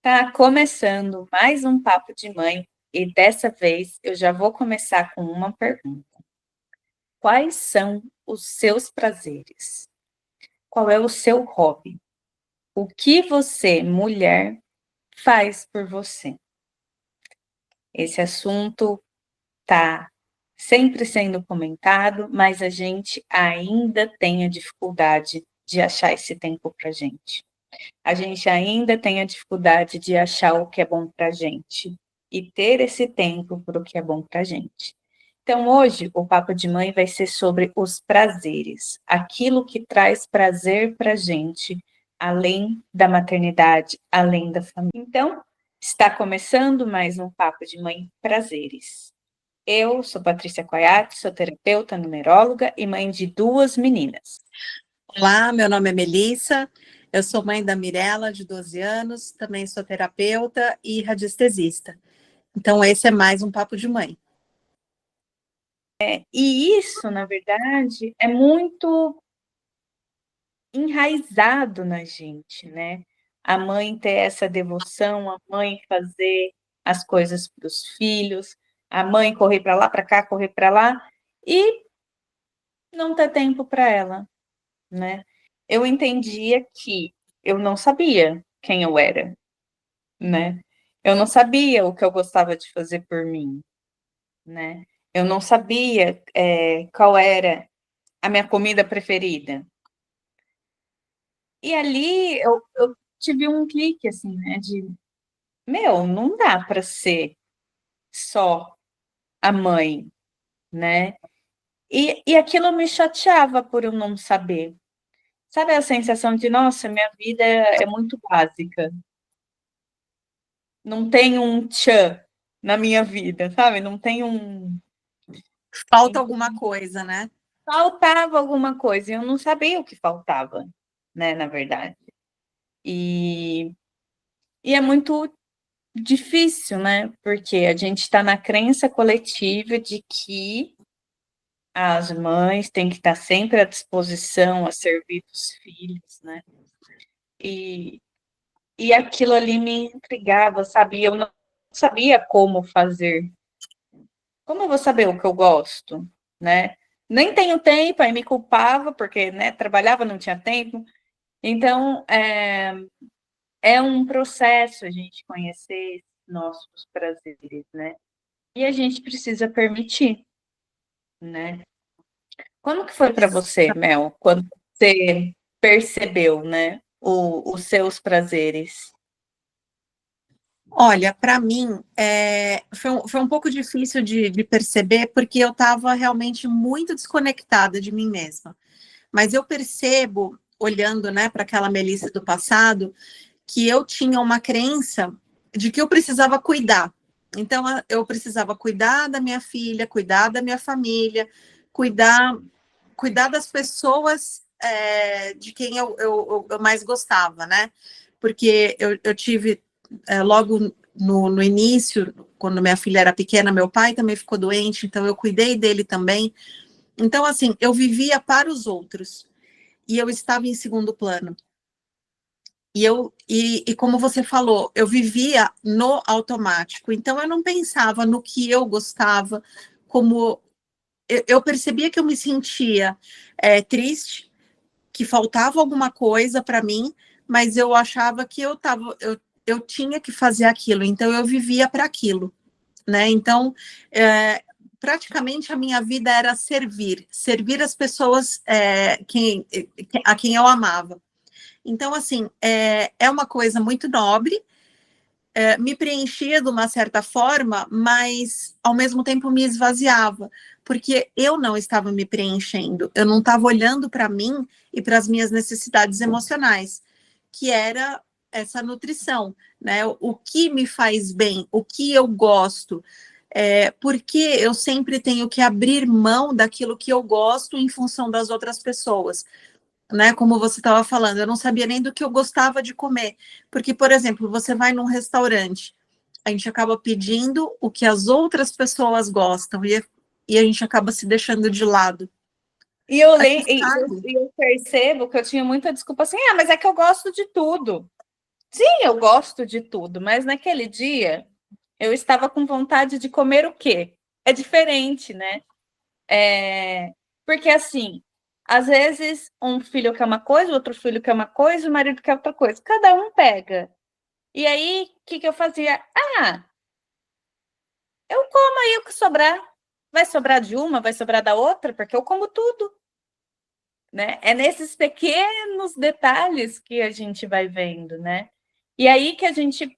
Tá começando mais um Papo de Mãe e dessa vez eu já vou começar com uma pergunta. Quais são os seus prazeres? Qual é o seu hobby? O que você, mulher, faz por você? Esse assunto tá sempre sendo comentado, mas a gente ainda tem a dificuldade de achar esse tempo pra gente. A gente ainda tem a dificuldade de achar o que é bom para a gente e ter esse tempo para o que é bom para a gente. Então, hoje, o Papo de Mãe vai ser sobre os prazeres, aquilo que traz prazer para a gente, além da maternidade, além da família. Então, está começando mais um Papo de Mãe Prazeres. Eu sou Patrícia Coiate, sou terapeuta, numeróloga e mãe de 2 meninas. Olá, meu nome é Melissa, eu sou mãe da Mirella, de 12 anos, também sou terapeuta e radiestesista. Então, esse é mais um Papo de Mãe. E isso, na verdade, é muito enraizado na gente, né? A mãe ter essa devoção, a mãe fazer as coisas para os filhos, a mãe correr para lá, para cá, correr para lá, e não ter tempo para ela, né? Eu entendia que eu não sabia quem eu era, né? Eu não sabia o que eu gostava de fazer por mim, né? Eu não sabia qual era a minha comida preferida. E ali eu tive um clique, assim, né, de, meu, não dá para ser só a mãe, né? E aquilo me chateava por eu não saber. Sabe a sensação de, nossa, minha vida é muito básica. Não tem um tchan na minha vida, sabe? Não tem um... Falta alguma coisa, né? Faltava alguma coisa, e eu não sabia o que faltava, né, na verdade. E é muito difícil, né? Porque a gente está na crença coletiva de que as mães têm que estar sempre à disposição a servir os filhos, né? E, aquilo ali me intrigava, sabe? Eu não sabia como fazer. Como eu vou saber o que eu gosto, né? Nem tenho tempo, aí me culpava, porque, né, trabalhava, não tinha tempo. Então, é um processo a gente conhecer nossos prazeres, né? E a gente precisa permitir, né? Como que foi para você, Mel, quando você percebeu, né, os seus prazeres? Olha, para mim, foi um pouco difícil de perceber, porque eu estava realmente muito desconectada de mim mesma. Mas eu percebo, olhando, né, para aquela Melissa do passado, que eu tinha uma crença de que eu precisava cuidar. Então, eu precisava cuidar da minha filha, cuidar da minha família, cuidar das pessoas de quem eu mais gostava, né? Porque eu tive, logo no início, quando minha filha era pequena, meu pai também ficou doente, então eu cuidei dele também. Então, assim, eu vivia para os outros e eu estava em segundo plano. E como você falou, eu vivia no automático, então eu não pensava no que eu gostava, como eu percebia que eu me sentia triste, que faltava alguma coisa para mim, mas eu achava que eu tinha que fazer aquilo, então eu vivia para aquilo, né? Então, praticamente a minha vida era servir as pessoas a quem eu amava. Então, assim, é uma coisa muito nobre, me preenchia de uma certa forma, mas ao mesmo tempo me esvaziava, porque eu não estava me preenchendo, eu não estava olhando para mim e para as minhas necessidades emocionais, que era essa nutrição, né? O que me faz bem, o que eu gosto, porque eu sempre tenho que abrir mão daquilo que eu gosto em função das outras pessoas, né? Como você estava falando, eu não sabia nem do que eu gostava de comer. Porque, por exemplo, você vai num restaurante, a gente acaba pedindo o que as outras pessoas gostam e a gente acaba se deixando de lado. E eu percebo que eu tinha muita desculpa assim, mas é que eu gosto de tudo, Sim, eu gosto de tudo, mas naquele dia eu estava com vontade de comer o quê? É diferente, né? Porque assim, às vezes um filho quer uma coisa, o outro filho quer uma coisa, o marido quer outra coisa. Cada um pega. E aí, o que eu fazia? Ah, eu como aí o que sobrar. Vai sobrar de uma, vai sobrar da outra, porque eu como tudo, né? É nesses pequenos detalhes que a gente vai vendo, né? E aí que a gente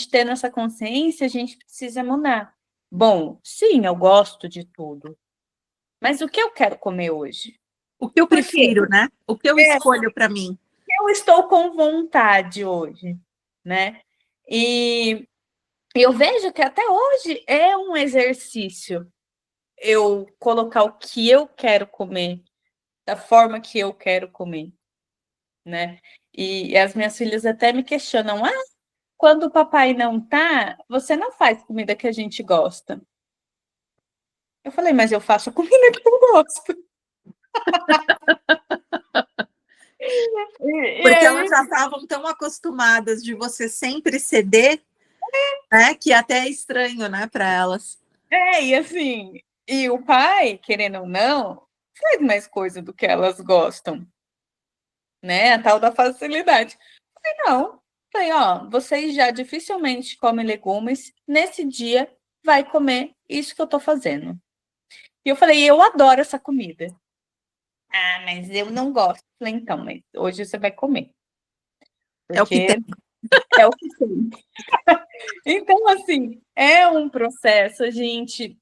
tendo essa consciência, a gente precisa mudar. Bom, sim, eu gosto de tudo, mas o que eu quero comer hoje? O que eu Por quê? prefiro, né? O que eu É, escolho para mim. eu estou com vontade hoje, né? E eu vejo que até hoje é um exercício eu colocar o que eu quero comer, da forma que eu quero comer, né? E as minhas filhas até me questionam: ah, quando o papai não tá, você não faz comida que a gente gosta. Eu falei, mas eu faço a comida que eu gosto. E Porque elas aí, já estavam tão acostumadas de você sempre ceder, né? Que até é estranho, né, para elas. e assim, e o pai, querendo ou não, faz mais coisa do que elas gostam, né? A tal da facilidade. Falei, não. Falei, ó, vocês já dificilmente comem legumes, nesse dia vai comer isso que eu tô fazendo. E eu falei, eu adoro essa comida. Ah, mas eu não gosto. Falei, então, mas hoje você vai comer, É o que tem. porque é o que tem. Então, assim, é um processo a gente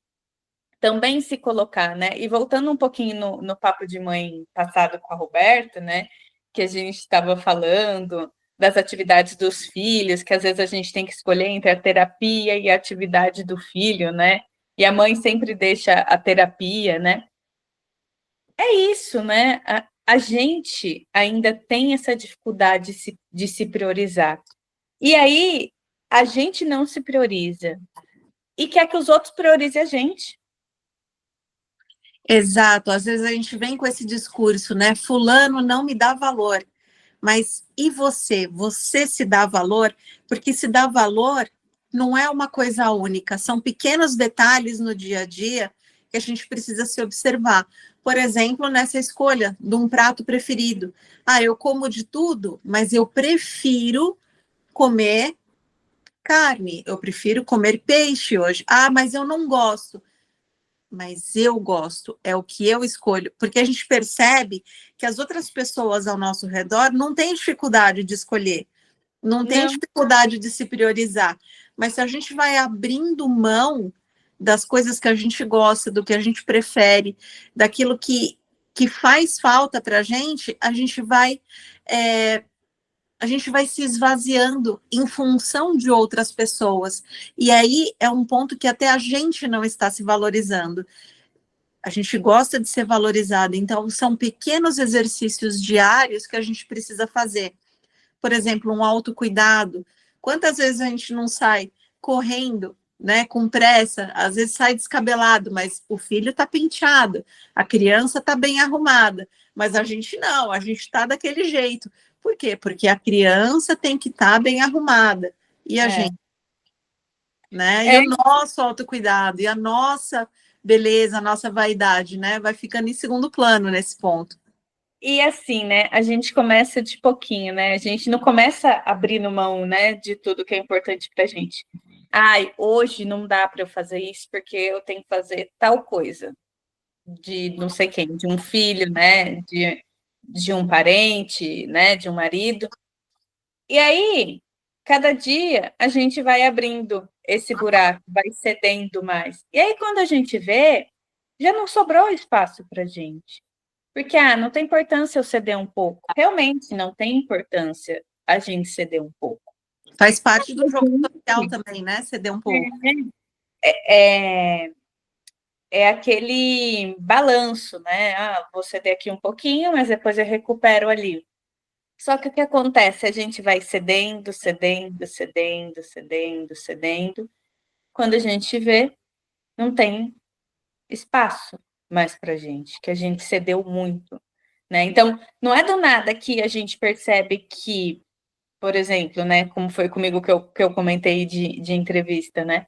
também se colocar, né? E voltando um pouquinho no papo de mãe passado com a Roberta, né? Que a gente estava falando das atividades dos filhos, que às vezes a gente tem que escolher entre a terapia e a atividade do filho, né? E a mãe sempre deixa a terapia, né? É isso, né? A gente ainda tem essa dificuldade de se priorizar. E aí, a gente não se prioriza e quer que os outros priorizem a gente. Exato. Às vezes a gente vem com esse discurso, né? Fulano não me dá valor. Mas e você? Você se dá valor? Porque se dá valor não é uma coisa única, são pequenos detalhes no dia a dia que a gente precisa se observar. Por exemplo, nessa escolha de um prato preferido. Ah, eu como de tudo, mas eu prefiro comer carne, eu prefiro comer peixe hoje. Ah, mas eu não gosto. Mas eu gosto, é o que eu escolho, porque a gente percebe que as outras pessoas ao nosso redor não têm dificuldade de escolher, não têm Não, dificuldade de se priorizar, mas se a gente vai abrindo mão das coisas que a gente gosta, do que a gente prefere, daquilo que faz falta para a gente vai a gente vai se esvaziando em função de outras pessoas. E aí é um ponto que até a gente não está se valorizando. A gente gosta de ser valorizado, então são pequenos exercícios diários que a gente precisa fazer. Por exemplo, um autocuidado. Quantas vezes a gente não sai correndo, né, com pressa, às vezes sai descabelado, mas o filho está penteado, a criança está bem arrumada, mas a gente não, a gente está daquele jeito. Por quê? Porque a criança tem que estar bem arrumada e a é. gente, né? E É, o nosso autocuidado e a nossa beleza, a nossa vaidade, né? Vai ficando em segundo plano nesse ponto. e assim, né? A gente começa de pouquinho, né? A gente não começa abrindo mão, né, de tudo que é importante pra gente. Ai, hoje não dá para eu fazer isso porque eu tenho que fazer tal coisa de não sei quem, de um filho, né? De um parente, né? De um marido. E aí, cada dia a gente vai abrindo esse buraco, vai cedendo mais. E aí, quando a gente vê, já não sobrou espaço para gente. Porque, não tem importância eu ceder um pouco. Realmente não tem importância a gente ceder um pouco. Faz parte do jogo social também, né? Ceder um pouco. É, é aquele balanço, né? Ah, vou ceder aqui um pouquinho, mas depois eu recupero ali. Só que o que acontece? A gente vai cedendo, cedendo, cedendo, cedendo, cedendo. Quando a gente vê, não tem espaço mais para gente, que a gente cedeu muito, né? Então, não é do nada que a gente percebe que por exemplo, né? Como foi comigo que eu comentei de entrevista, né?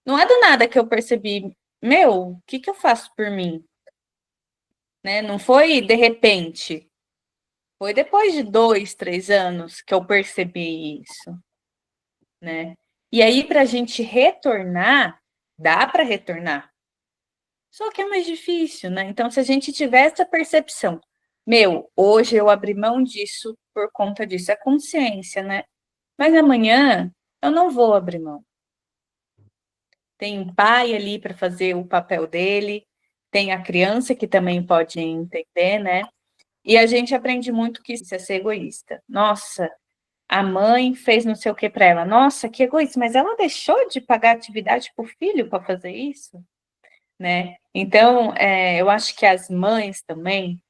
Não é do nada que eu percebi, meu, o que que eu faço por mim? Né? Não foi de repente, foi depois de 2, 3 anos que eu percebi isso, né? E aí, para a gente retornar, dá para retornar. Só que é mais difícil, né? Então, se a gente tiver essa percepção, meu, hoje eu abri mão disso por conta disso, é consciência, né? Mas amanhã eu não vou abrir mão. Tem um pai ali para fazer o papel dele, tem a criança que também pode entender, né? E a gente aprende muito que isso é ser egoísta. Nossa, a mãe fez não sei o que para ela. Nossa, que egoísta, mas ela deixou de pagar atividade para o filho para fazer isso, né? Então, eu acho que as mães também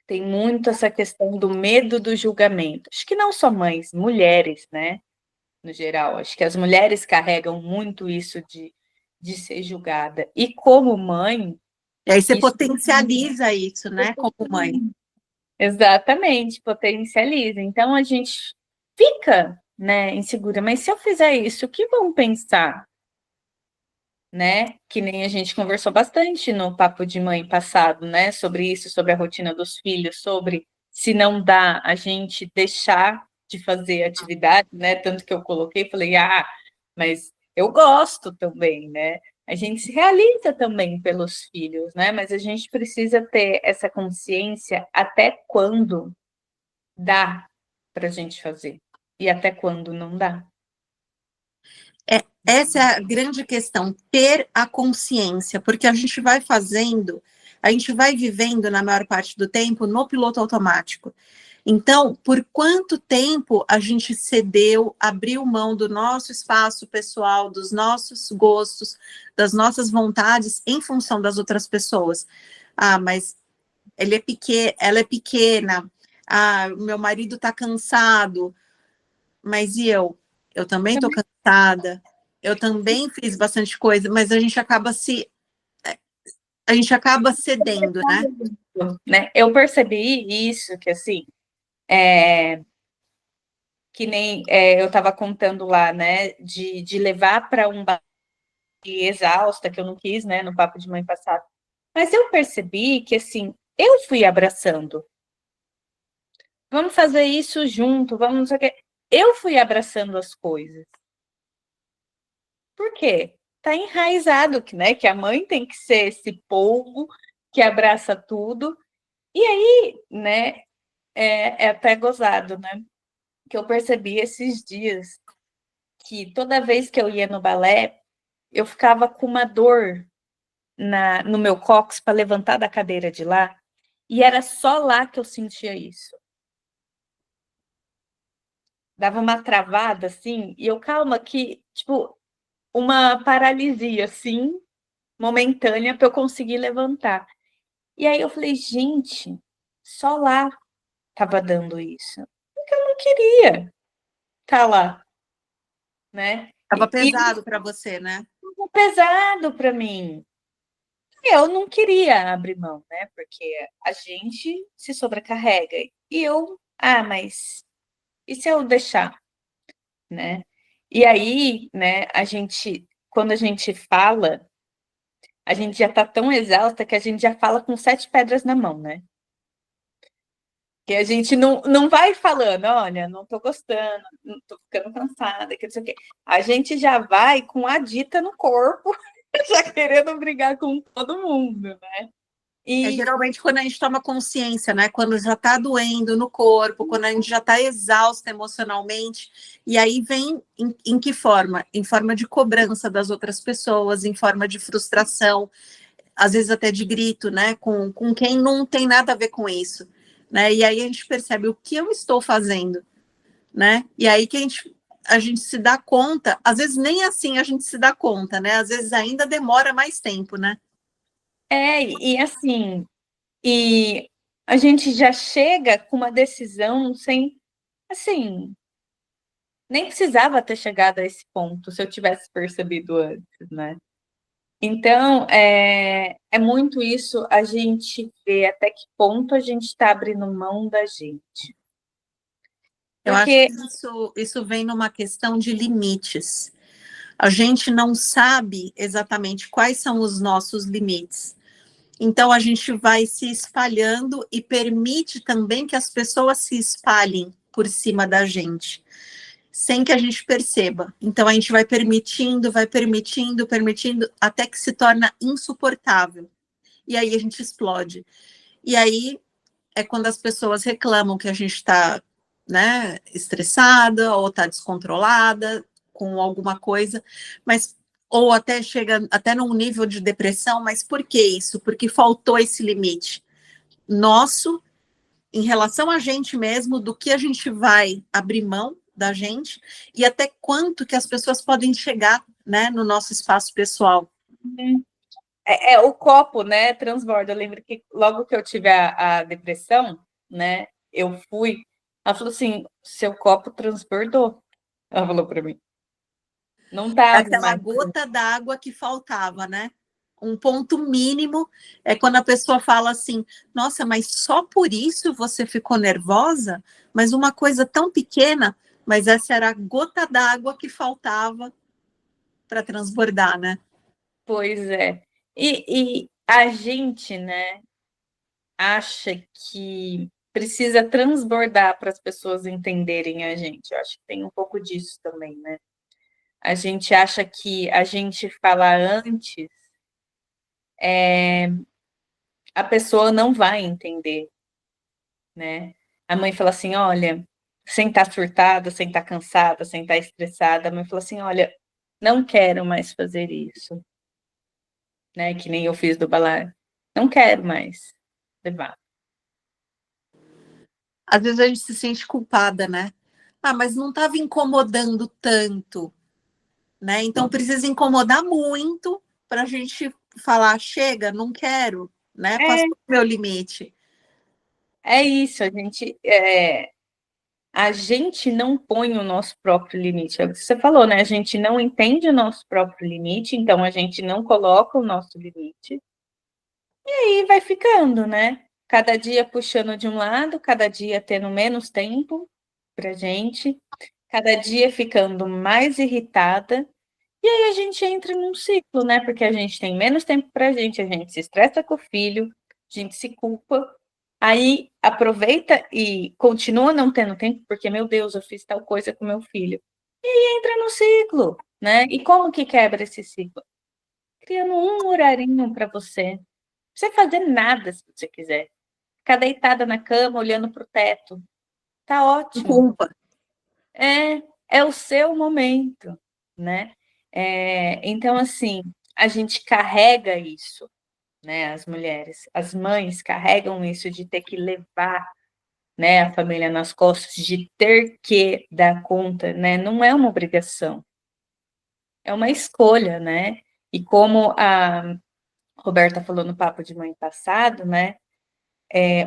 têm muito essa questão do medo do julgamento. Acho que não só mães, mulheres, né? No geral, acho que as mulheres carregam muito isso de ser julgada. E como mãe, E aí você isso potencializa isso, né, como mãe. exatamente potencializa. Então a gente fica, né, insegura. Mas se eu fizer isso, o que vão pensar? Né? Que nem a gente conversou bastante no papo de mãe passado, né? Sobre isso, sobre a rotina dos filhos, sobre se não dá a gente deixar de fazer atividade, né? Tanto que eu coloquei, falei, mas eu gosto também, né? A gente se realiza também pelos filhos, né? Mas a gente precisa ter essa consciência até quando dá para a gente fazer e até quando não dá. Essa é a grande questão, ter a consciência, porque a gente vai fazendo, a gente vai vivendo na maior parte do tempo no piloto automático. Então, por quanto tempo a gente cedeu, abriu mão do nosso espaço pessoal, dos nossos gostos, das nossas vontades em função das outras pessoas? Ah, mas ela é pequena. Ah, meu marido está cansado. Mas e eu? Eu também estou cansada. Eu também fiz bastante coisa, mas a gente acaba cedendo, né? Né? Eu percebi isso, que assim, que nem eu estava contando lá, né, de levar para um bar exausta, que eu não quis, né, no papo de mãe passado. Mas eu percebi que, assim, eu fui abraçando. Vamos fazer isso junto, vamos não sei o quê. Eu fui abraçando as coisas. Por quê? Tá enraizado, né, que a mãe tem que ser esse polvo que abraça tudo. E aí, né, é até gozado, né? Que eu percebi esses dias que toda vez que eu ia no balé, eu ficava com uma dor no meu cóccix para levantar da cadeira de lá, e era só lá que eu sentia isso. Dava uma travada assim, e eu, calma, que, tipo, uma paralisia assim, momentânea, para eu conseguir levantar. E aí eu falei, gente, só lá tava dando isso. Porque eu não queria estar lá, né? Estava E pesado para você, né? ficou pesado para mim. Eu não queria abrir mão, né? Porque a gente se sobrecarrega. E eu, mas e se eu deixar, né? E aí, né, quando a gente fala, a gente já tá tão exausta que a gente já fala com 7 pedras na mão, né? Que a gente não vai falando, olha, não tô gostando, não tô ficando cansada, que não sei o quê. A gente já vai com a dita no corpo, já querendo brigar com todo mundo, né? É E geralmente quando a gente toma consciência, né? Quando já está doendo no corpo, quando a gente já está exausta emocionalmente, e aí vem em que forma? Em forma de cobrança das outras pessoas, em forma de frustração, às vezes até de grito, né? Com quem não tem nada a ver com isso, né? E aí a gente percebe o que eu estou fazendo, né? E aí que a gente se dá conta, às vezes nem assim a gente se dá conta, né? Às vezes ainda demora mais tempo, né? e assim, e a gente já chega com uma decisão sem, assim, nem precisava ter chegado a esse ponto se eu tivesse percebido antes, né? Então, é muito isso, a gente ver até que ponto a gente está abrindo mão da gente. Eu acho que Porque isso vem numa questão de limites. A gente não sabe exatamente quais são os nossos limites. Então, a gente vai se espalhando e permite também que as pessoas se espalhem por cima da gente, sem que a gente perceba. Então, a gente vai permitindo, até que se torna insuportável. E aí a gente explode. E aí é quando as pessoas reclamam que a gente está, né, estressada ou está descontrolada com alguma coisa, mas ou até chega até num nível de depressão, mas por que isso? Porque faltou esse limite nosso em relação a gente mesmo, do que a gente vai abrir mão da gente e até quanto que as pessoas podem chegar, né, no nosso espaço pessoal. o copo, né, transborda. Eu lembro que logo que eu tive a depressão, né, eu fui, ela falou assim, seu copo transbordou. Ela falou para mim. Não dava Aquela mais. gota d'água que faltava, né? Um ponto mínimo é quando a pessoa fala assim: nossa, mas só por isso você ficou nervosa? Mas uma coisa tão pequena, mas essa era a gota d'água que faltava para transbordar, né? Pois é. E a gente, né, acha que precisa transbordar para as pessoas entenderem a gente. Eu acho que tem um pouco disso também, né? A gente acha que a gente falar antes, a pessoa não vai entender, né? A mãe fala assim: olha, sem estar surtada, sem estar cansada, sem estar estressada, a mãe fala assim: olha, não quero mais fazer isso, né? Que nem eu fiz do balé. Não quero mais levar. Às vezes a gente se sente culpada, né? Ah, mas não estava incomodando tanto, né? Então precisa incomodar muito para a gente falar: chega, não quero, né? É, Passou o meu limite. é isso, a gente não põe o nosso próprio limite. É o que você falou, né? A gente não entende o nosso próprio limite, então a gente não coloca o nosso limite. E aí vai ficando, né? Cada dia puxando de um lado, cada dia tendo menos tempo pra gente, cada dia ficando mais irritada. E aí a gente entra num ciclo, né? Porque a gente tem menos tempo pra gente, a gente se estressa com o filho, a gente se culpa, aí aproveita e continua não tendo tempo, porque, meu Deus, eu fiz tal coisa com meu filho. E aí entra no ciclo, né? E como que quebra esse ciclo? Criando um horarinho para você. Você fazer nada se você quiser. Ficar deitada na cama, olhando para o teto. Tá ótimo. Culpa. É o seu momento, né? Então, assim, a gente carrega isso, né? As mulheres, as mães carregam isso de ter que levar, né, a família nas costas, de ter que dar conta, né? Não é uma obrigação, é uma escolha, né? E como a Roberta falou no papo de mãe passado, né?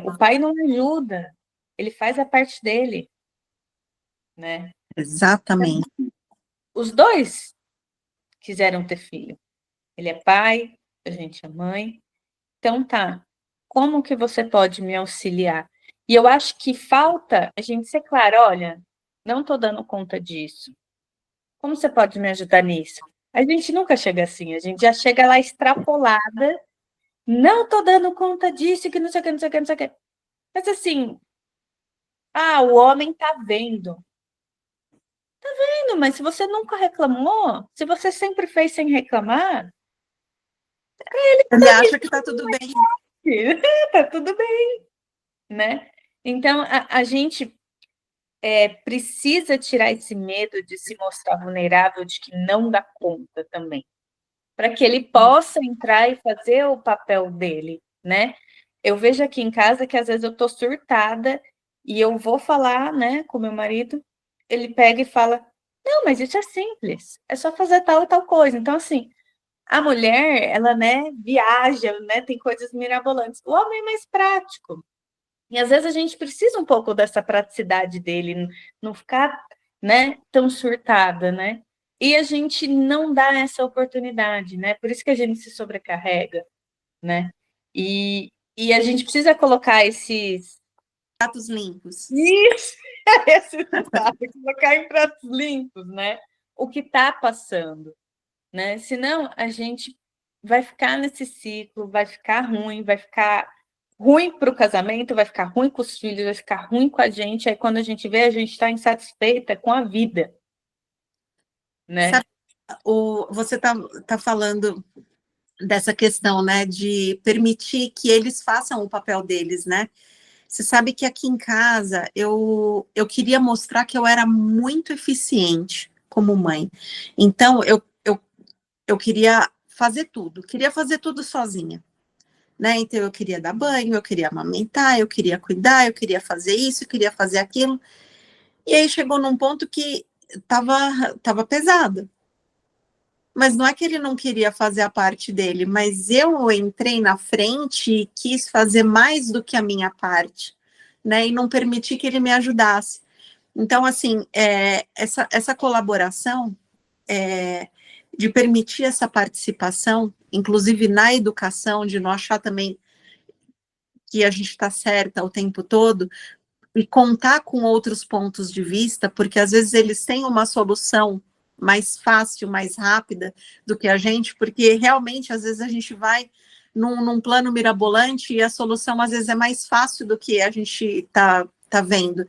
O pai não ajuda, ele faz a parte dele, né? Exatamente. Os dois quiseram ter filho. Ele é pai, a gente é mãe. Então tá, como que você pode me auxiliar? E eu acho que falta a gente ser claro, olha, não estou dando conta disso. Como você pode me ajudar nisso? A gente nunca chega assim, a gente já chega lá extrapolada, não estou dando conta disso, que não sei o que, não sei o que, não sei o que. Mas assim, o homem tá vendo. Mas se você nunca reclamou, se você sempre fez sem reclamar, Ele acha que está tudo bem. tá tudo bem, né? Então, a gente precisa tirar esse medo de se mostrar vulnerável, de que não dá conta também, para que ele possa entrar e fazer o papel dele, né? Eu vejo aqui em casa que às vezes eu tô surtada e eu vou falar, né, com meu marido, ele pega e fala: não, mas isso é simples, é só fazer tal e tal coisa. Então, assim, a mulher, ela, né, viaja, né, tem coisas mirabolantes. O homem é mais prático. E às vezes a gente precisa um pouco dessa praticidade dele, não ficar, né, tão surtada, né? E a gente não dá essa oportunidade, né? Por isso que a gente se sobrecarrega, né? E a gente precisa colocar pratos limpos. Isso, esse ditado, colocar em pratos limpos, né? O que está passando, né? Senão a gente vai ficar nesse ciclo, vai ficar ruim para o casamento, vai ficar ruim com os filhos, vai ficar ruim com a gente. Aí quando a gente vê, a gente está insatisfeita com a vida, né? Sabe, você tá falando dessa questão, né, de permitir que eles façam o papel deles, né? Você sabe que aqui em casa eu queria mostrar que eu era muito eficiente como mãe. Então eu queria fazer tudo sozinha, né? Então eu queria dar banho, eu queria amamentar, eu queria cuidar, eu queria fazer isso, eu queria fazer aquilo. E aí chegou num ponto que tava pesado. Mas não é que ele não queria fazer a parte dele, mas eu entrei na frente e quis fazer mais do que a minha parte, né? E não permiti que ele me ajudasse. Então, assim, essa colaboração, de permitir essa participação, inclusive na educação, de não achar também que a gente está certa o tempo todo, e contar com outros pontos de vista, porque às vezes eles têm uma solução mais fácil, mais rápida do que a gente, porque realmente às vezes a gente vai num plano mirabolante e a solução às vezes é mais fácil do que a gente tá vendo.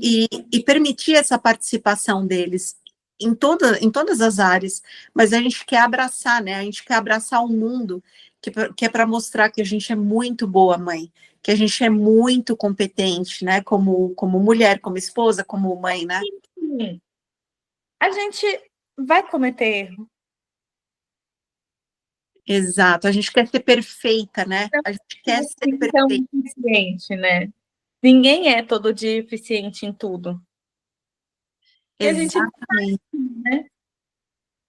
E permitir essa participação deles em todas as áreas, mas a gente quer abraçar, né? A gente quer abraçar o mundo, que é para mostrar que a gente é muito boa mãe, que a gente é muito competente, né? Como mulher, como esposa, como mãe, né? Sim. A gente vai cometer erro. Exato, a gente quer ser perfeita, né? A gente quer ser Então, perfeita. eficiente, né? Ninguém é todo dia eficiente em tudo. E a gente, Exatamente. né?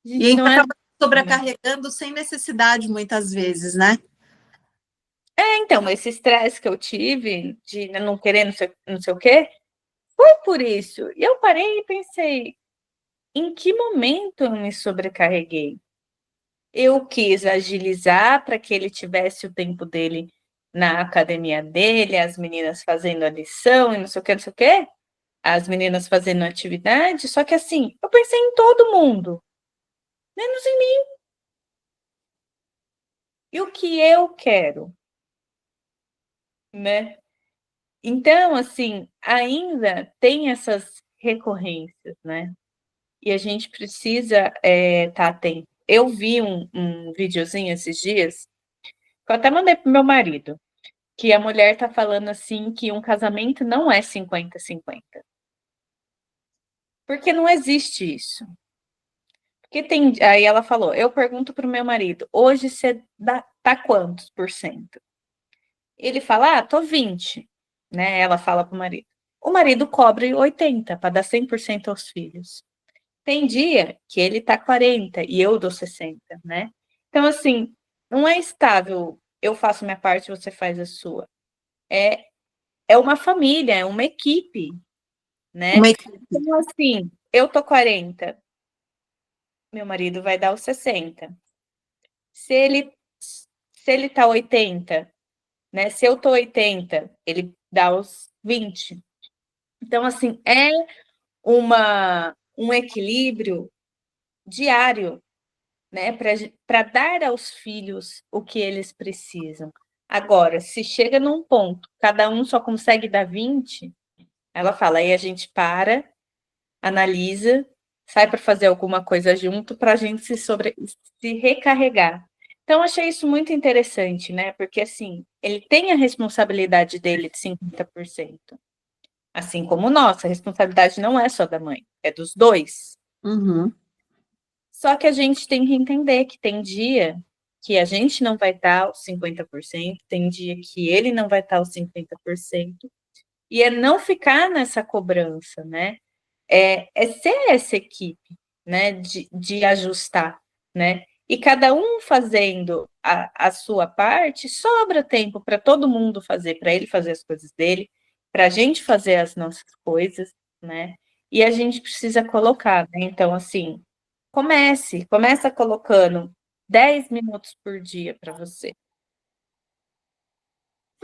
A E a gente gente não é. acaba sobrecarregando sem necessidade, muitas vezes, né? Então, esse estresse que eu tive de não querer não sei o quê, foi por isso. E eu parei e pensei, em que momento eu me sobrecarreguei? Eu quis agilizar para que ele tivesse o tempo dele na academia dele, as meninas fazendo a lição e não sei o que, não sei o quê, as meninas fazendo atividade, só que assim, eu pensei em todo mundo, menos em mim. E o que eu quero, né? Então, assim, ainda tem essas recorrências, né? E a gente precisa estar atento. Eu vi um videozinho esses dias, que eu até mandei pro meu marido, que a mulher tá falando assim que um casamento não é 50-50. Porque não existe isso. Porque tem. Aí ela falou: eu pergunto pro meu marido, hoje você tá quantos por cento? Ele fala, tô 20, né? Ela fala pro marido. O marido cobre 80 para dar 100% aos filhos. Tem dia que ele tá 40 e eu dou 60, né? Então, assim, não é estável. Eu faço minha parte, você faz a sua. É, é uma família, é uma equipe, né? Uma Então, assim, eu tô 40, meu marido vai dar os 60. Se ele, se ele tá 80, né? Se eu tô 80, ele dá os 20. Então, assim, é um equilíbrio diário, né? Para dar aos filhos o que eles precisam. Agora, se chega num ponto, cada um só consegue dar 20, ela fala, aí a gente para, analisa, sai para fazer alguma coisa junto para a gente se recarregar. Então, achei isso muito interessante, né? Porque assim, ele tem a responsabilidade dele de 50%. Assim como nossa, a responsabilidade não é só da mãe, é dos dois. Uhum. Só que a gente tem que entender que tem dia que a gente não vai estar os 50%, tem dia que ele não vai estar os 50%, e é não ficar nessa cobrança, né? É ser essa equipe, né? De ajustar, né? E cada um fazendo a sua parte, sobra tempo para todo mundo fazer, para ele fazer as coisas dele, para a gente fazer as nossas coisas, né? E a gente precisa colocar, né? Então, assim, começa colocando 10 minutos por dia para você.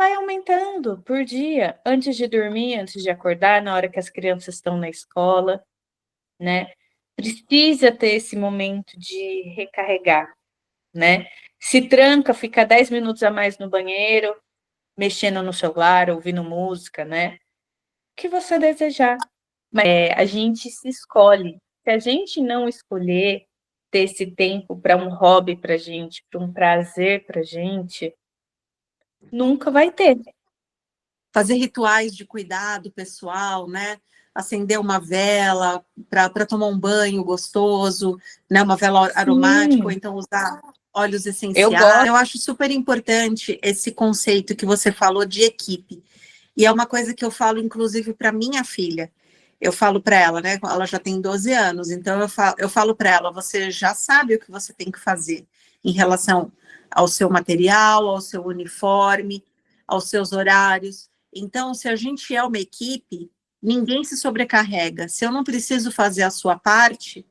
vai aumentando por dia, antes de dormir, antes de acordar, na hora que as crianças estão na escola, né? Precisa ter esse momento de recarregar, né? Se tranca, fica 10 minutos a mais no banheiro, mexendo no celular, ouvindo música, né? O que você desejar. A gente se escolhe. Se a gente não escolher ter esse tempo para um hobby para gente, para um prazer para gente, nunca vai ter. Fazer rituais de cuidado pessoal, né? Acender uma vela para tomar um banho gostoso, né? Uma vela aromática, ou Sim, então usar óleos eu essenciais. gosto. Eu acho super importante esse conceito que você falou de equipe. E é uma coisa que eu falo, inclusive, para minha filha. Eu falo para ela, né? Ela já tem 12 anos, então eu falo para ela: você já sabe o que você tem que fazer em relação ao seu material, ao seu uniforme, aos seus horários. Então, se a gente é uma equipe, ninguém se sobrecarrega. Se eu não preciso fazer a sua parte,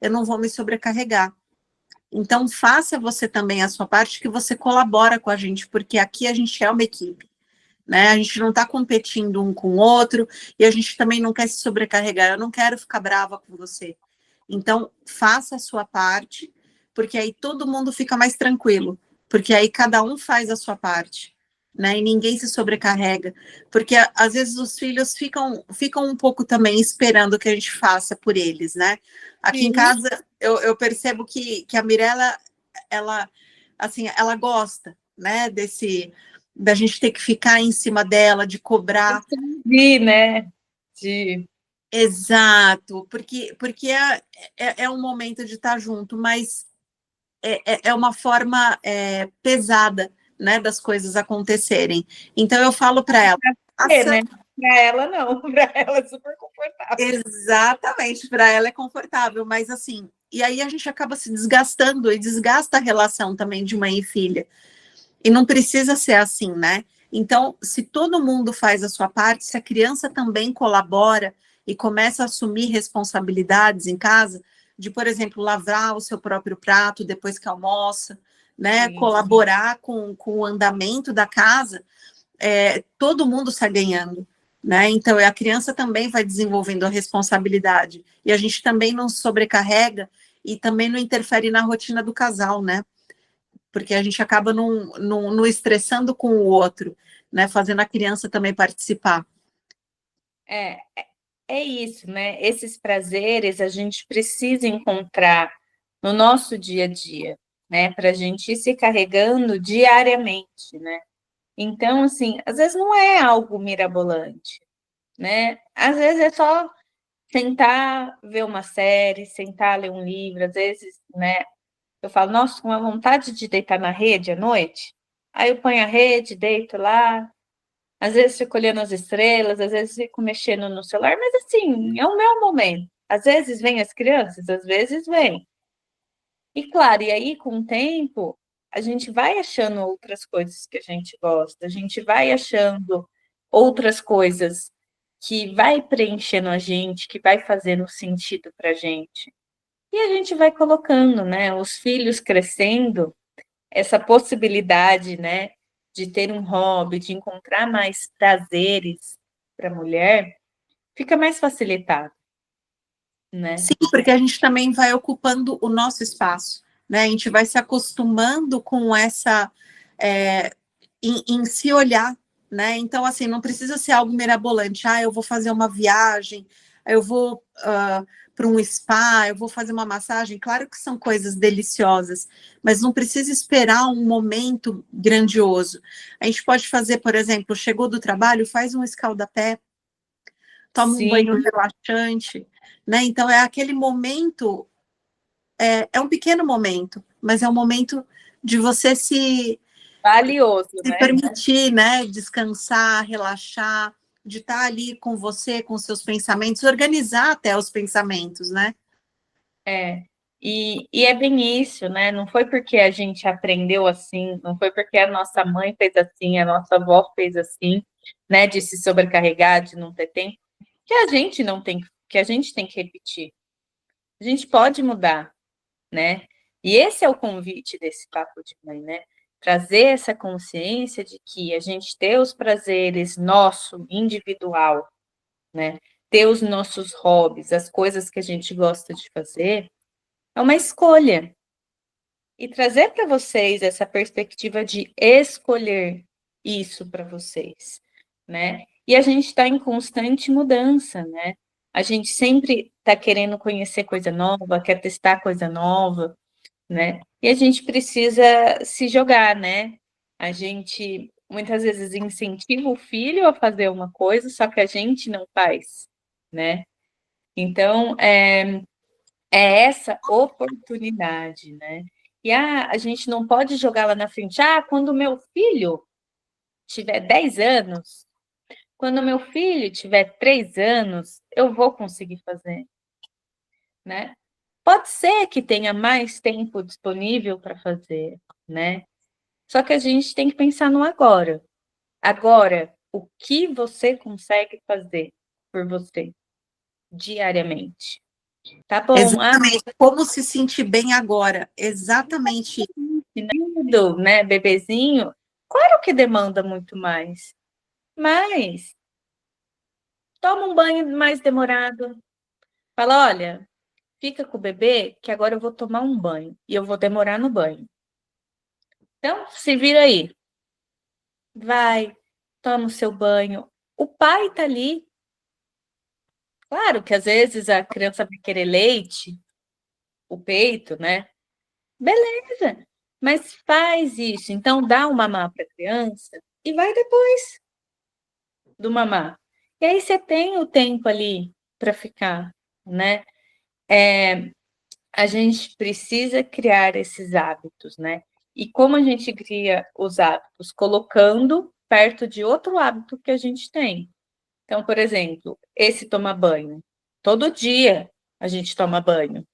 eu não vou me sobrecarregar. Então, faça você também a sua parte, que você colabora com a gente, porque aqui a gente é uma equipe, né? A gente não está competindo um com o outro e a gente também não quer se sobrecarregar. Eu não quero ficar brava com você. Então, faça a sua parte, porque aí todo mundo fica mais tranquilo, porque aí cada um faz a sua parte, né? E ninguém se sobrecarrega, porque às vezes os filhos ficam um pouco também esperando que a gente faça por eles, né? Aqui em Sim, casa eu percebo que a Mirella, ela assim, ela gosta, né, desse da gente ter que ficar em cima dela, de cobrar. vi, né? De, Exato, porque é um momento de estar junto, mas é uma forma pesada, né, das coisas acontecerem. Então eu falo para ela, né? Para ela não, para ela é super confortável. exatamente, para ela é confortável, mas assim, e aí a gente acaba se desgastando e desgasta a relação também de mãe e filha. E não precisa ser assim, né? Então, se todo mundo faz a sua parte, se a criança também colabora e começa a assumir responsabilidades em casa, de, por exemplo, lavar o seu próprio prato depois que almoça, né? Sim. Colaborar com o andamento da casa, todo mundo sai ganhando. Né? Então, a criança também vai desenvolvendo a responsabilidade. E a gente também não sobrecarrega e também não interfere na rotina do casal, né? Porque a gente acaba não estressando com o outro, né? Fazendo a criança também participar. É, é isso, né? Esses prazeres a gente precisa encontrar no nosso dia a dia, né? Para a gente ir se carregando diariamente, né? Então, assim, às vezes não é algo mirabolante, né? Às vezes é só sentar, ver uma série, sentar, ler um livro, às vezes, né? Eu falo, nossa, com uma vontade de deitar na rede à noite. Aí eu ponho a rede, deito lá, às vezes fico olhando as estrelas, às vezes fico mexendo no celular, mas assim, é o meu momento. Às vezes vem as crianças, às vezes vem. E claro, e aí com o tempo, a gente vai achando outras coisas que a gente gosta, a gente vai achando outras coisas que vai preenchendo a gente, que vai fazendo sentido para a gente. E a gente vai colocando, né, os filhos crescendo, essa possibilidade, né, de ter um hobby, de encontrar mais prazeres para a mulher, fica mais facilitado, né? Sim, porque a gente também vai ocupando o nosso espaço, né? A gente vai se acostumando com essa em se olhar, né? Então, assim, não precisa ser algo mirabolante. Ah, eu vou fazer uma viagem, eu vou para um spa, eu vou fazer uma massagem. Claro que são coisas deliciosas, mas não precisa esperar um momento grandioso. A gente pode fazer, por exemplo, chegou do trabalho, faz um escaldapé, toma um Sim, banho relaxante, né? Então, é aquele momento, é um pequeno momento, mas é um momento de você valioso, se né? permitir, né, descansar, relaxar, de estar ali com você, com seus pensamentos, organizar até os pensamentos, né? É. E é bem isso, né? Não foi porque a gente aprendeu assim, não foi porque a nossa mãe fez assim, a nossa avó fez assim, né? De se sobrecarregar, de não ter tempo, que a gente não tem, que a gente tem que repetir. A gente pode mudar, né? E esse é o convite desse papo de mãe, né? trazer essa consciência de que a gente ter os prazeres nosso, individual, né? Ter os nossos hobbies, as coisas que a gente gosta de fazer, é uma escolha. E trazer para vocês essa perspectiva de escolher isso para vocês, né? E a gente está em constante mudança, né? A gente sempre está querendo conhecer coisa nova, quer testar coisa nova, né? E a gente precisa se jogar, né? A gente muitas vezes incentiva o filho a fazer uma coisa, só que a gente não faz, né? Então, é essa oportunidade, né? E a gente não pode jogar lá na frente, quando meu filho tiver 10 anos, quando meu filho tiver 3 anos, eu vou conseguir fazer, né? Pode ser que tenha mais tempo disponível para fazer, né? Só que a gente tem que pensar no agora. Agora, o que você consegue fazer por você diariamente? Tá bom, Exatamente. Como se sentir bem agora. Exatamente. né, bebezinho, claro que demanda muito mais, mas toma um banho mais demorado. Fala, olha, fica com o bebê que agora eu vou tomar um banho e eu vou demorar no banho. Então, se vira aí. Vai, toma o seu banho. O pai tá ali. Claro que às vezes a criança vai querer leite, o peito, né? Beleza, mas faz isso. Então, dá um mamar para a criança e vai depois do mamar. E aí você tem o tempo ali para ficar, né? A gente precisa criar esses hábitos, né? E como a gente cria os hábitos? Colocando perto de outro hábito que a gente tem. Então, por exemplo, esse tomar banho. Todo dia a gente toma banho.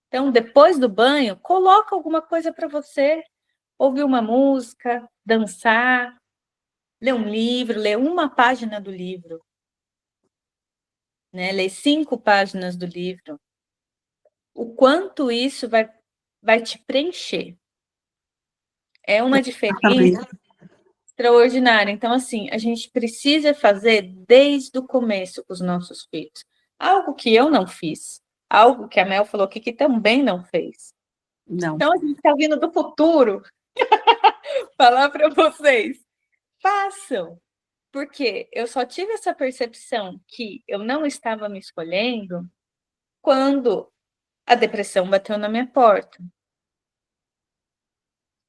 Então, depois do banho, coloca alguma coisa para você. Ouvir uma música, dançar, ler um livro, ler uma página do livro, né? Ler 5 páginas do livro. O quanto isso vai te preencher. É uma Exatamente. diferença extraordinária. Então, assim, a gente precisa fazer desde o começo com os nossos filhos. Algo que eu não fiz. Algo que a Mel falou aqui que também não fez. Não. Então, a gente está vindo do futuro falar para vocês. Façam. Porque eu só tive essa percepção que eu não estava me escolhendo quando a depressão bateu na minha porta.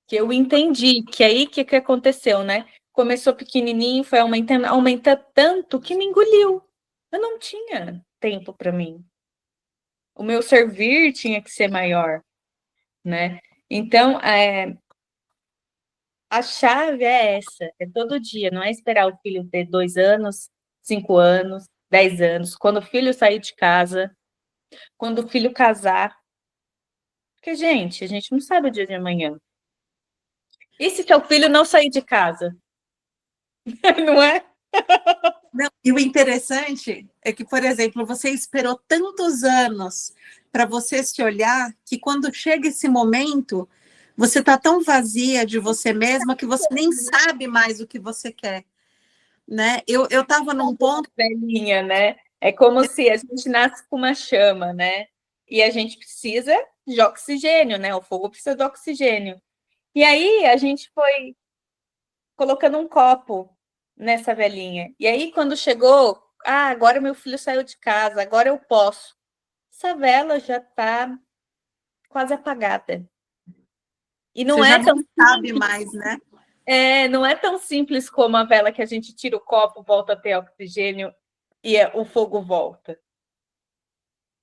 Que eu entendi que aí que aconteceu, né? Começou pequenininho, foi aumentando, aumenta tanto que me engoliu. Eu não tinha tempo para mim. O meu servir tinha que ser maior, né? Então, a chave é essa, é todo dia, não é esperar o filho ter 2 anos, 5 anos, 10 anos, quando o filho sair de casa, quando o filho casar. Porque, gente, a gente não sabe o dia de amanhã. E se seu filho não sair de casa? Não é? Não, e o interessante é que, por exemplo, você esperou tantos anos para você se olhar que quando chega esse momento, você está tão vazia de você mesma que você nem sabe mais o que você quer, né? Eu estava num ponto... Velhinha, né? É como se a gente nasce com uma chama, né? E a gente precisa de oxigênio, né? O fogo precisa de oxigênio. E aí a gente foi colocando um copo nessa velhinha. E aí, quando chegou, agora meu filho saiu de casa, agora eu posso. Essa vela já está quase apagada. E não Você já é não tão sabe mais, né? não é tão simples como a vela que a gente tira o copo, volta a ter oxigênio e o fogo volta.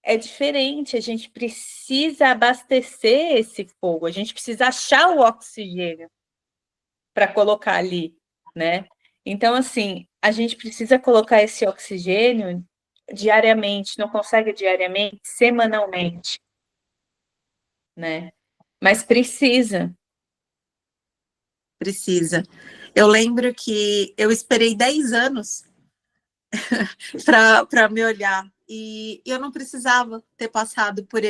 É diferente, a gente precisa abastecer esse fogo, a gente precisa achar o oxigênio para colocar ali, né? Então, assim, a gente precisa colocar esse oxigênio diariamente, não consegue diariamente, semanalmente, né? Mas precisa. Precisa. Eu lembro que eu esperei 10 anos para me olhar e eu não precisava ter passado por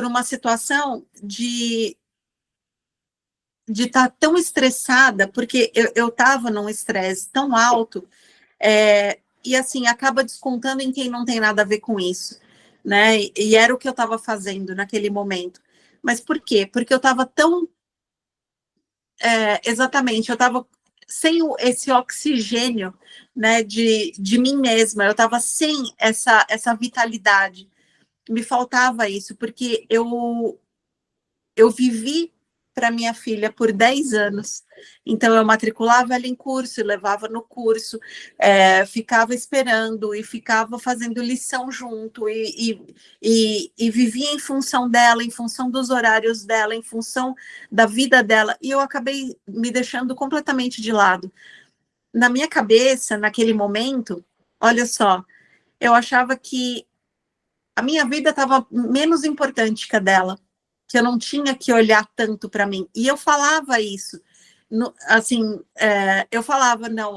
uma situação de de estar tão estressada, porque eu estava num estresse tão alto, e assim, acaba descontando em quem não tem nada a ver com isso, né? E era o que eu estava fazendo naquele momento. Mas por quê? Porque eu estava tão, exatamente, eu estava sem esse oxigênio, né, de mim mesma, eu estava sem essa vitalidade, me faltava isso, porque eu vivi para minha filha por 10 anos. Então, eu matriculava ela em curso, levava no curso, ficava esperando e ficava fazendo lição junto e vivia em função dela, em função dos horários dela, em função da vida dela. E eu acabei me deixando completamente de lado. Na minha cabeça, naquele momento, olha só, eu achava que a minha vida estava menos importante que a dela, que eu não tinha que olhar tanto para mim. E eu falava isso. Assim, eu falava, não,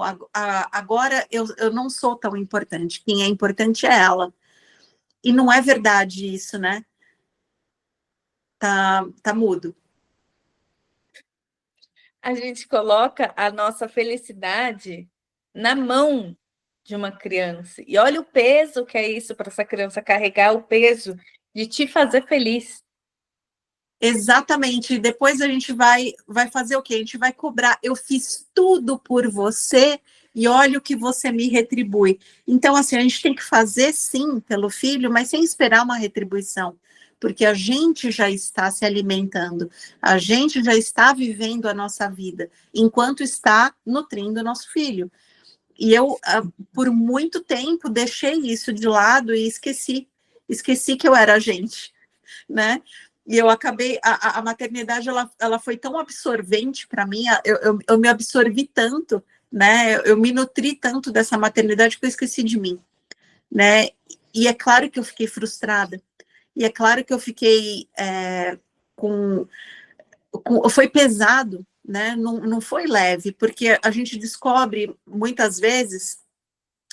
agora eu não sou tão importante, quem é importante é ela. E não é verdade isso, né? Tá mudo. A gente coloca a nossa felicidade na mão de uma criança. E olha o peso que é isso para essa criança carregar o peso de te fazer feliz. Exatamente. Depois a gente vai fazer o quê? A gente vai cobrar. Eu fiz tudo por você e olha o que você me retribui. Então, assim, a gente tem que fazer sim pelo filho, mas sem esperar uma retribuição, porque a gente já está se alimentando, a gente já está vivendo a nossa vida, enquanto está nutrindo o nosso filho. E eu, por muito tempo, deixei isso de lado e esqueci que eu era a gente, né? E eu acabei, a maternidade, ela foi tão absorvente para mim, eu me absorvi tanto, né? Eu me nutri tanto dessa maternidade que eu esqueci de mim, né? E é claro que eu fiquei frustrada, e é claro que eu fiquei foi pesado, né? Não foi leve, porque a gente descobre muitas vezes,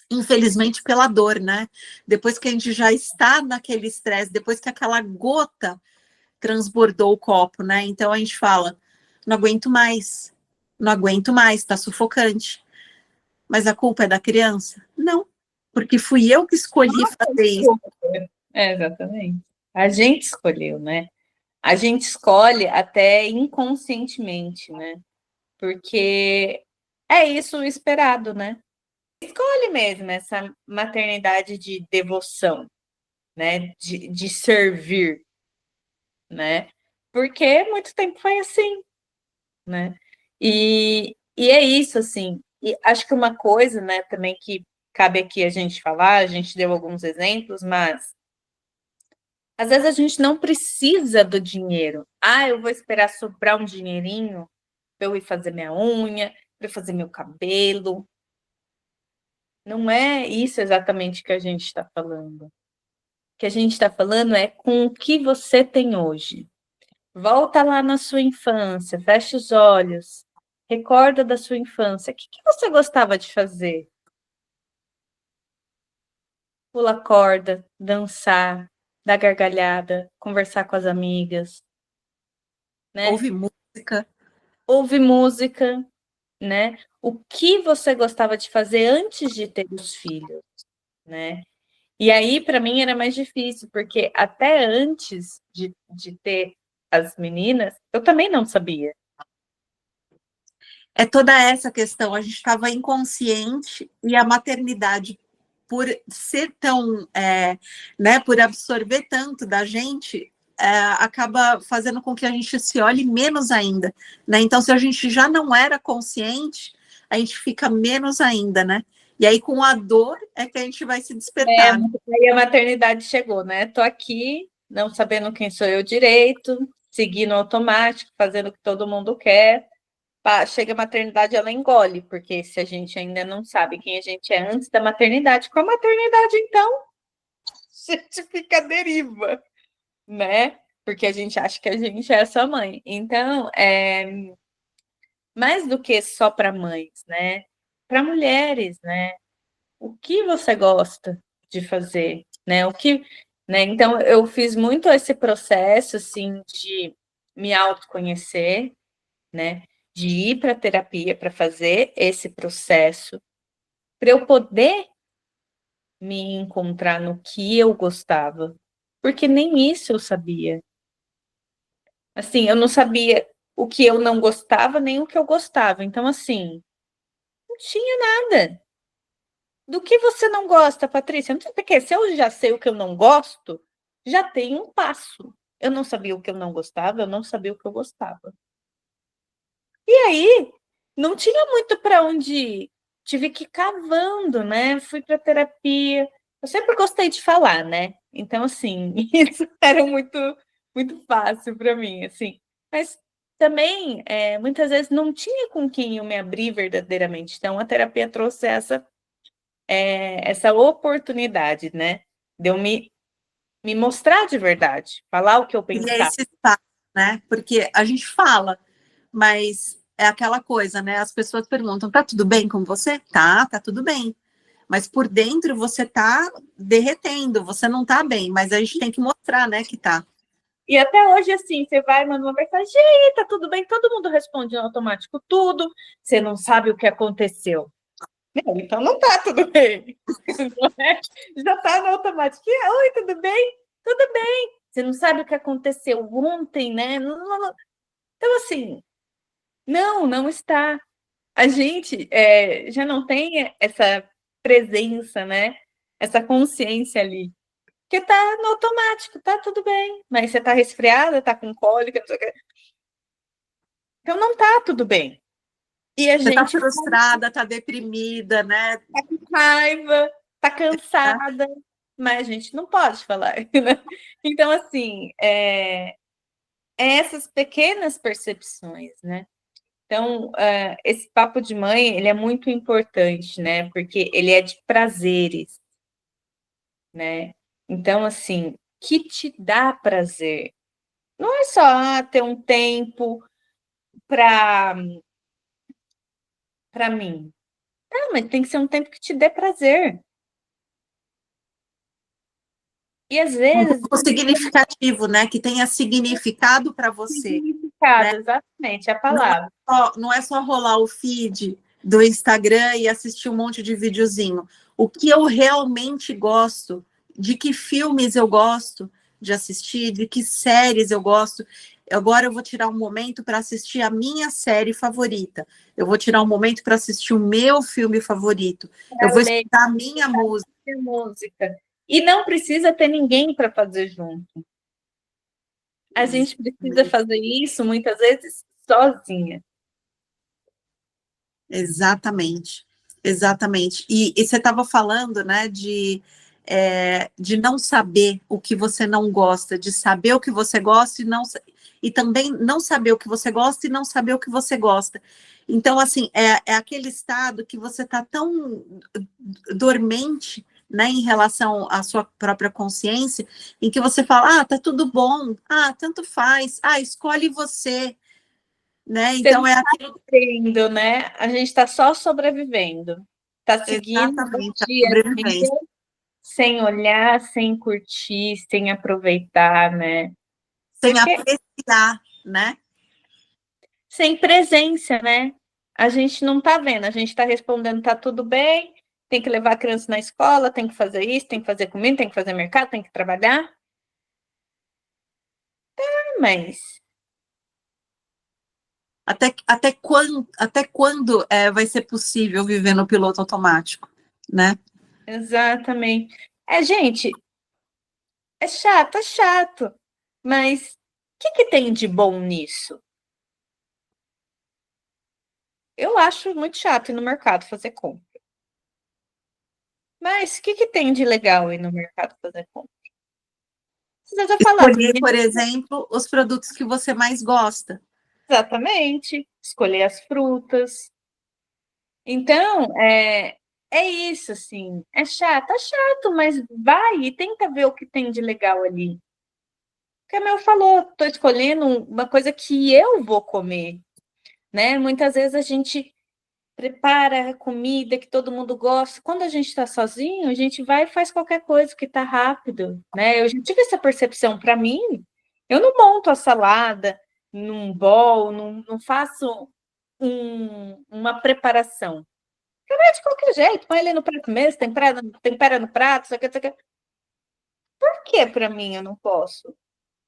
infelizmente, pela dor, né? Depois que a gente já está naquele estresse, depois que aquela gota transbordou o copo, né? Então a gente fala, não aguento mais, não aguento mais, tá sufocante. Mas a culpa é da criança? Não, porque fui eu que escolhi fazer isso. Exatamente. A gente escolheu, né? A gente escolhe até inconscientemente, né? Porque é isso o esperado, né? Escolhe mesmo essa maternidade de devoção, né? De servir, né? Porque muito tempo foi assim, né? E é isso, assim. E acho que uma coisa, né, também que cabe aqui a gente falar, a gente deu alguns exemplos, mas às vezes a gente não precisa do dinheiro. Ah, eu vou esperar sobrar um dinheirinho para eu ir fazer minha unha, para eu fazer meu cabelo. Não é isso exatamente que a gente está falando. O que a gente está falando é com o que você tem hoje. Volta lá na sua infância, fecha os olhos, recorda da sua infância. O que você gostava de fazer? Pular corda, dançar, dar gargalhada, conversar com as amigas, né? Houve música. Ouvir música, né? O que você gostava de fazer antes de ter os filhos, né? E aí, para mim, era mais difícil, porque até antes de ter as meninas, eu também não sabia. É toda essa questão, a gente estava inconsciente e a maternidade, por ser tão, né, por absorver tanto da gente, acaba fazendo com que a gente se olhe menos ainda, né? Então, se a gente já não era consciente, a gente fica menos ainda, né? E aí, com a dor, é que a gente vai se despertar. Né? Aí a maternidade chegou, né? Tô aqui, não sabendo quem sou eu direito, seguindo automático, fazendo o que todo mundo quer. Chega a maternidade, ela engole, porque se a gente ainda não sabe quem a gente é antes da maternidade, com a maternidade, então, a gente fica à deriva, né? Porque a gente acha que a gente é essa mãe. Então, mais do que só para mães, né? Para mulheres, né? O que você gosta de fazer, né? O que, né? Então, eu fiz muito esse processo, assim, de me autoconhecer, né? De ir para a terapia para fazer esse processo, para eu poder me encontrar no que eu gostava, porque nem isso eu sabia. Assim, eu não sabia o que eu não gostava, nem o que eu gostava. Então, assim, não tinha nada. Do que você não gosta, Patrícia? Não sei porque se eu já sei o que eu não gosto, já tem um passo. Eu não sabia o que eu não gostava, eu não sabia o que eu gostava. E aí, não tinha muito para onde ir. Tive que ir cavando, né? Fui para terapia. Eu sempre gostei de falar, né? Então, assim, isso era muito fácil para mim, assim. Mas também, muitas vezes, não tinha com quem eu me abrir verdadeiramente. Então, a terapia trouxe essa oportunidade, né? De eu me mostrar de verdade, falar o que eu E é pensava. esse espaço, né? Porque a gente fala, mas é aquela coisa, né? As pessoas perguntam: tá tudo bem com você? Tá tudo bem. Mas por dentro você tá derretendo, você não tá bem, mas a gente tem que mostrar, né, que tá. E até hoje, assim, você vai, manda uma mensagem, tá tudo bem? Todo mundo responde no automático tudo, você não sabe o que aconteceu. Não, então não tá tudo bem. Já tá no automático. Oi, tudo bem? Tudo bem. Você não sabe o que aconteceu ontem, né? Então, assim, não está. A gente já não tem essa presença, né? Essa consciência ali. Porque tá no automático, tá tudo bem. Mas você tá resfriada, tá com cólica, não sei o quê. Então não tá tudo bem. E a Você tá gente tá frustrada, tá deprimida, né? com raiva, tá cansada, mas a gente não pode falar, né? Então, assim, essas pequenas percepções, né? Então, esse papo de mãe, ele é muito importante, né? Porque ele é de prazeres, né? Então, assim, que te dá prazer? Não é só ter um tempo para mim. Não, mas tem que ser um tempo que te dê prazer. E às Um vezes, tempo significativo, né? Que tenha significado para você, né? significado, exatamente, é a palavra. Não é só rolar o feed do Instagram e assistir um monte de videozinho. O que eu realmente gosto, de que filmes eu gosto de assistir, de que séries eu gosto. Agora eu vou tirar um momento para assistir a minha série favorita. Eu vou tirar um momento para assistir o meu filme favorito. Eu Para vou ler, escutar a minha música. ter música. E não precisa ter ninguém para fazer junto. A gente precisa fazer isso muitas vezes sozinha. Exatamente, exatamente. E você estava falando, né, de não saber o que você não gosta, de saber o que você gosta e também não saber o que você gosta e não saber o que você gosta. Então, assim, é aquele estado que você está tão dormente, né, em relação à sua própria consciência, em que você fala, tá tudo bom, tanto faz, escolhe você, né? Você não Então é está aquilo. vivendo, né? A gente está só sobrevivendo. Está seguindo o Exatamente, a dia a sobrevivência. dia, sem olhar, sem curtir, sem aproveitar, né? Sem Porque apreciar, né? sem presença, né? A gente não está vendo, a gente está respondendo, tá tudo bem, tem que levar a criança na escola, tem que fazer isso, tem que fazer comida, tem que fazer mercado, tem que trabalhar. Mas, Até quando vai ser possível viver no piloto automático, né? exatamente. Gente, é chato, mas o que tem de bom nisso? Eu acho muito chato ir no mercado fazer compra. Mas o que tem de legal ir no mercado fazer compra? Você já falando, Escolher, por exemplo, os produtos que você mais gosta. exatamente, escolher as frutas. Então, é isso, assim, é chato, mas vai e tenta ver o que tem de legal ali. Porque a Mel falou, estou escolhendo uma coisa que eu vou comer, né? Muitas vezes a gente prepara a comida que todo mundo gosta. Quando a gente está sozinho, a gente vai e faz qualquer coisa que está rápido, né? Eu já tive essa percepção para mim. Eu não monto a salada, num bowl, não faço uma preparação. Vai de qualquer jeito, põe ele no prato mesmo, tempera no prato, isso aqui, isso aqui. Por que para mim eu não posso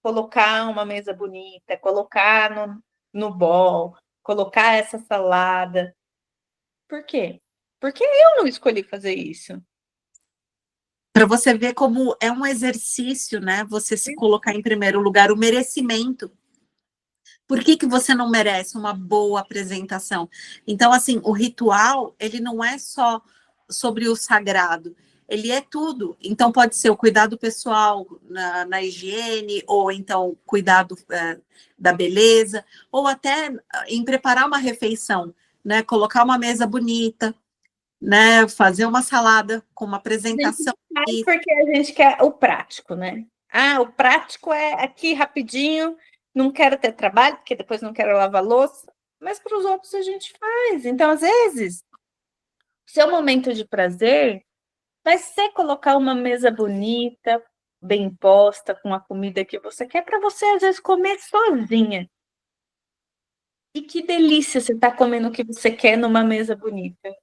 colocar uma mesa bonita, colocar no bowl, colocar essa salada? Por quê? Porque eu não escolhi fazer isso. Para você ver como é um exercício, né? Você se colocar em primeiro lugar, o merecimento. Por que você não merece uma boa apresentação? Então, assim, o ritual, ele não é só sobre o sagrado, ele é tudo. Então, pode ser o cuidado pessoal na higiene, ou então cuidado da beleza, ou até em preparar uma refeição, né? Colocar uma mesa bonita, né? Fazer uma salada com uma apresentação. Porque a gente quer o prático, né? Ah, o prático é aqui rapidinho, não quero ter trabalho, porque depois não quero lavar louça, mas para os outros a gente faz. Então, às vezes, seu momento de prazer vai ser colocar uma mesa bonita, bem posta, com a comida que você quer, para você, às vezes, comer sozinha. E que delícia você estar comendo o que você quer numa mesa bonita,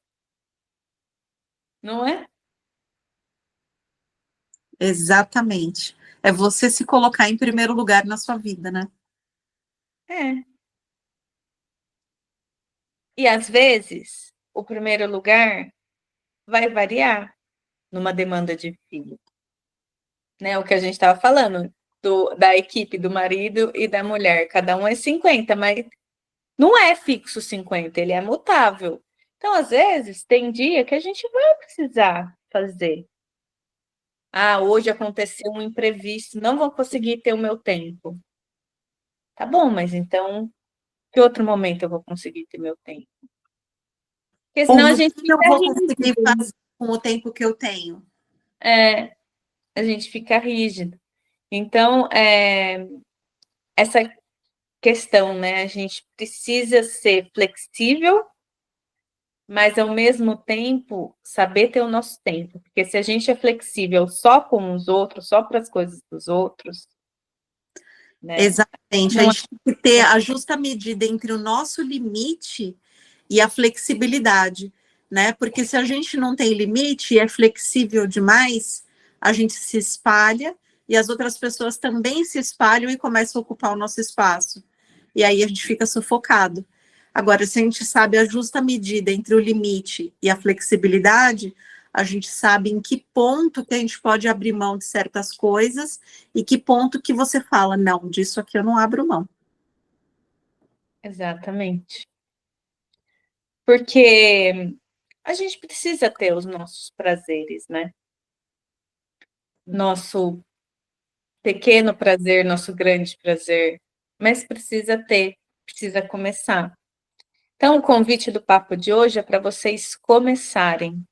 não é? Exatamente. É você se colocar em primeiro lugar na sua vida, né? É. E às vezes, o primeiro lugar vai variar numa demanda de filho, né? O que a gente estava falando da equipe do marido e da mulher, cada um é 50, mas não é fixo 50, ele é mutável. Então, às vezes, tem dia que a gente vai precisar fazer. Ah, hoje aconteceu um imprevisto, não vou conseguir ter o meu tempo. Tá bom, mas então, que outro momento eu vou conseguir ter meu tempo? Porque senão Ou a o gente que eu fica vou conseguir rígido. fazer com o tempo que eu tenho? É, a gente fica rígido. Então, essa questão, né? A gente precisa ser flexível, mas ao mesmo tempo saber ter o nosso tempo. Porque se a gente é flexível só com os outros, só para as coisas dos outros, né? Exatamente. A Não, gente tem que ter a justa medida entre o nosso limite e a flexibilidade, né? Porque se a gente não tem limite e é flexível demais, a gente se espalha e as outras pessoas também se espalham e começam a ocupar o nosso espaço. E aí a gente fica sufocado. Agora, se a gente sabe a justa medida entre o limite e a flexibilidade, a gente sabe em que ponto que a gente pode abrir mão de certas coisas e que ponto que você fala, não, disso aqui eu não abro mão. exatamente. Porque a gente precisa ter os nossos prazeres, né? Nosso pequeno prazer, nosso grande prazer, mas precisa ter, precisa começar. Então, o convite do papo de hoje é para vocês começarem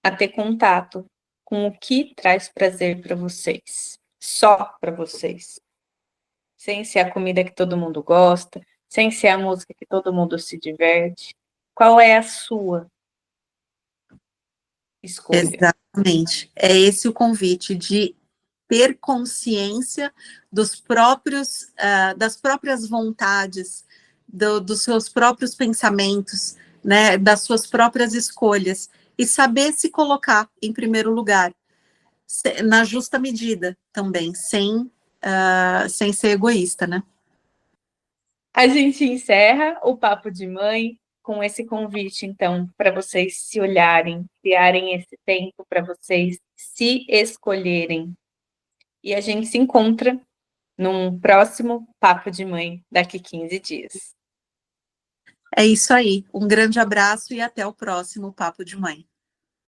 a ter contato com o que traz prazer para vocês, só para vocês, sem ser a comida que todo mundo gosta, sem ser a música que todo mundo se diverte. Qual é a sua escolha? Exatamente. É esse o convite de ter consciência dos próprios, das próprias vontades, dos seus próprios pensamentos, né, das suas próprias escolhas e saber se colocar em primeiro lugar, na justa medida também, sem ser egoísta, né? A gente encerra o papo de mãe com esse convite, então, para vocês se olharem, criarem esse tempo para vocês se escolherem. E a gente se encontra num próximo papo de mãe daqui 15 dias. É isso aí. Um grande abraço e até o próximo Papo de Mãe.